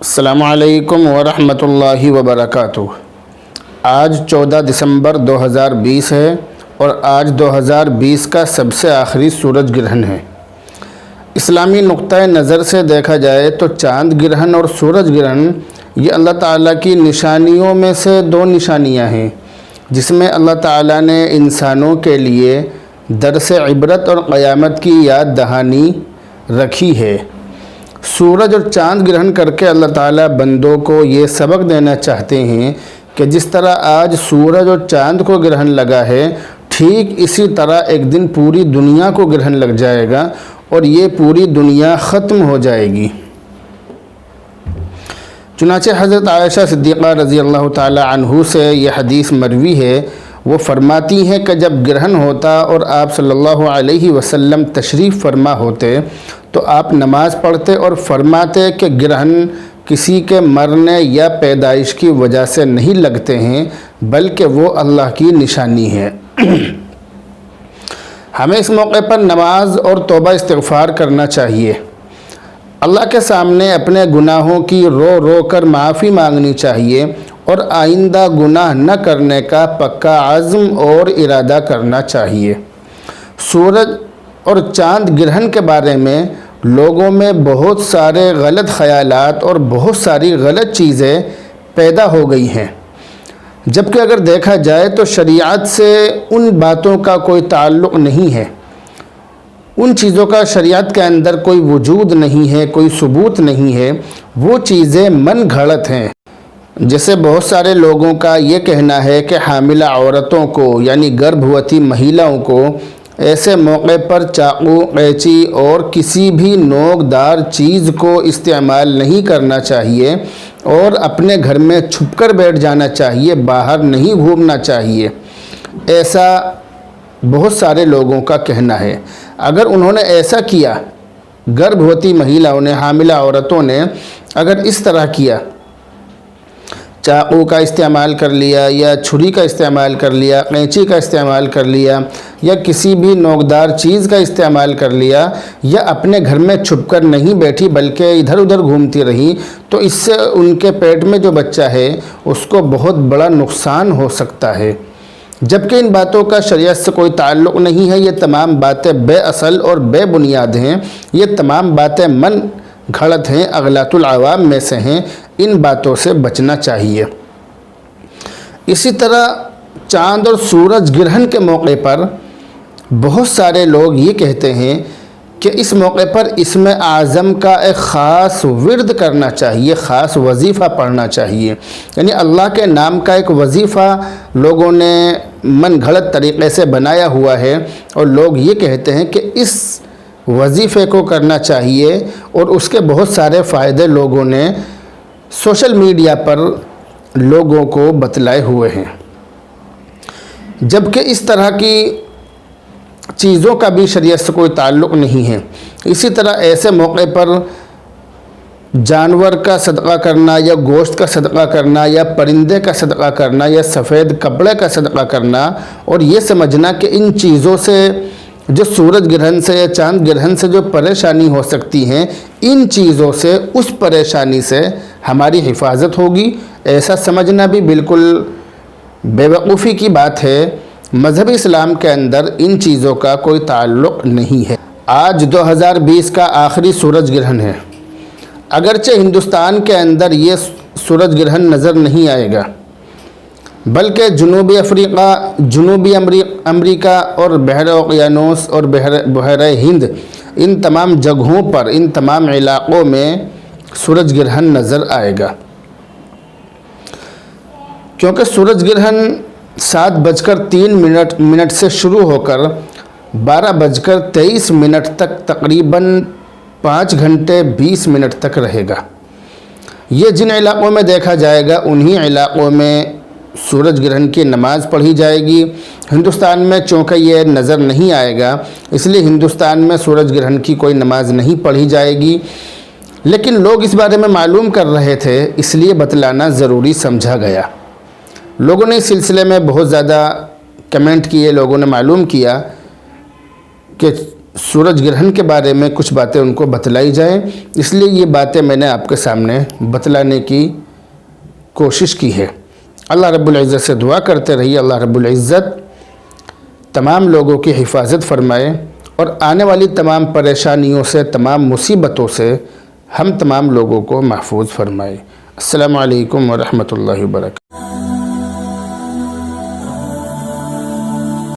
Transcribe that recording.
अस्सलामु अलैकुम वरहमतुल्लाहि वबरकातुह। आज 14 दिसंबर 2020 है और आज 2020 का सबसे आखिरी सूरज ग्रहण है। इस्लामी नुक्ता नज़र से देखा जाए तो चाँद ग्रहण और सूरज ग्रहण ये अल्लाह ताला की निशानियों में से दो निशानियां हैं, जिसमें अल्लाह ताला ने इंसानों के लिए दरस इबरत और क़यामत की याद दहानी रखी है। सूरज और चाँद ग्रहण करके अल्लाह ताला बंदों को ये सबक देना चाहते हैं कि जिस तरह आज सूरज और चाँद को ग्रहण लगा है, ठीक इसी तरह एक दिन पूरी दुनिया को ग्रहण लग जाएगा और ये पूरी दुनिया ख़त्म हो जाएगी। चुनांचे हज़रत आयशा सिद्दीक़ा रज़ी अल्लाह ताला अन्हु से यह हदीस मरवी है। वो फरमाती हैं कि जब ग्रहण होता और आप सल्लल्लाहु अलैहि वसल्लम तशरीफ़ फरमा होते तो आप नमाज़ पढ़ते और फरमाते कि ग्रहण किसी के मरने या पैदाइश की वजह से नहीं लगते हैं, बल्कि वो अल्लाह की निशानी है। हमें इस मौके पर नमाज और तौबा इस्तिग़फ़ार करना चाहिए। अल्लाह के सामने अपने गुनाहों की रो रो कर माफ़ी मांगनी चाहिए और आइंदा गुनाह न करने का पक्का अज़्म और इरादा करना चाहिए। सूरज और चाँद ग्रहण के बारे में लोगों में बहुत सारे गलत ख़यालात और बहुत सारी गलत चीज़ें पैदा हो गई हैं, जबकि अगर देखा जाए तो शरीयत से उन बातों का कोई ताल्लुक़ नहीं है। उन चीज़ों का शरीयत के अंदर कोई वजूद नहीं है, कोई सबूत नहीं है। वो चीज़ें मन घड़त हैं। जैसे बहुत सारे लोगों का ये कहना है कि हामिला औरतों को यानी गर्भवती महिलाओं को ऐसे मौके पर चाकू, कैंची और किसी भी नोकदार चीज़ को इस्तेमाल नहीं करना चाहिए और अपने घर में छुपकर बैठ जाना चाहिए, बाहर नहीं घूमना चाहिए। ऐसा बहुत सारे लोगों का कहना है। अगर उन्होंने ऐसा किया, गर्भवती महिलाओं ने, हामिला औरतों ने अगर इस तरह किया, चाकू का इस्तेमाल कर लिया या छुरी का इस्तेमाल कर लिया, कैंची का इस्तेमाल कर लिया या किसी भी नोकदार चीज़ का इस्तेमाल कर लिया या अपने घर में छुपकर नहीं बैठी बल्कि इधर उधर घूमती रही, तो इससे उनके पेट में जो बच्चा है उसको बहुत बड़ा नुकसान हो सकता है। जबकि इन बातों का शरीयत से कोई ताल्लुक़ नहीं है। ये तमाम बातें बेअसल और बेबुनियाद हैं। ये तमाम बातें मन घड़त हैं, अगलातुल अवाम में से हैं। इन बातों से बचना चाहिए। इसी तरह चाँद और सूरज ग्रहण के मौके पर बहुत सारे लोग ये कहते हैं कि इस मौके पर इसमें आज़म का एक ख़ास विर्द करना चाहिए, ख़ास वजीफ़ा पढ़ना चाहिए। यानी अल्लाह के नाम का एक वजीफ़ा लोगों ने मन घड़त तरीक़े से बनाया हुआ है और लोग ये कहते हैं कि इस वजीफ़े को करना चाहिए और उसके बहुत सारे फ़ायदे लोगों ने सोशल मीडिया पर लोगों को बतलाए हुए हैं। जबकि इस तरह की चीज़ों का भी शरीयत से कोई ताल्लुक़ नहीं है। इसी तरह ऐसे मौके पर जानवर का सदक़ा करना या गोश्त का सदक़ा करना या परिंदे का सदक़ा करना या सफ़ेद कपड़े का सदक़ा करना और ये समझना कि इन चीज़ों से जो सूरज ग्रहण से या चाँद ग्रहण से जो परेशानी हो सकती हैं, इन चीज़ों से, उस परेशानी से हमारी हिफाजत होगी, ऐसा समझना भी बिल्कुल बेवकूफ़ी की बात है। मज़हब इस्लाम के अंदर इन चीज़ों का कोई ताल्लुक़ नहीं है। आज 2020 का आखिरी सूरज ग्रहण है। अगरचे हिंदुस्तान के अंदर ये सूरज ग्रहण नज़र नहीं आएगा, बल्कि जनूबी अफ्रीका, जनूबी अमरीका और बहर ओक़यानूस और बहर हिंद, इन तमाम जगहों पर, इन तमाम इलाक़ों में सूरज ग्रहण नज़र आएगा। क्योंकि सूरज ग्रहण 7:03 से शुरू होकर 12:23 तक तकरीबन 5 घंटे 20 मिनट तक रहेगा। ये जिन इलाक़ों में देखा जाएगा उन्हीं इलाक़ों में सूरज ग्रहण की नमाज़ पढ़ी जाएगी। हिंदुस्तान में चूँकि ये नज़र नहीं आएगा, इसलिए हिंदुस्तान में सूरज ग्रहण की कोई नमाज़ नहीं पढ़ी जाएगी। लेकिन लोग इस बारे में मालूम कर रहे थे, इसलिए बतलाना ज़रूरी समझा गया। लोगों ने इस सिलसिले में बहुत ज़्यादा कमेंट किए। लोगों ने मालूम किया कि सूरज ग्रहण के बारे में कुछ बातें उनको बतलाई जाएं, इसलिए ये बातें मैंने आपके सामने बतलाने की कोशिश की है। अल्लाह रब्बुल इज़्ज़त से दुआ करते रहिए, अल्लाह रब्बुल इज़्ज़त तमाम लोगों की हिफाजत फरमाए और आने वाली तमाम परेशानियों से, तमाम मुसीबतों से हम तमाम लोगों को महफूज फरमाए। अस्सलामु अलैकुम व रहमतुल्लाहि व बरकातहू।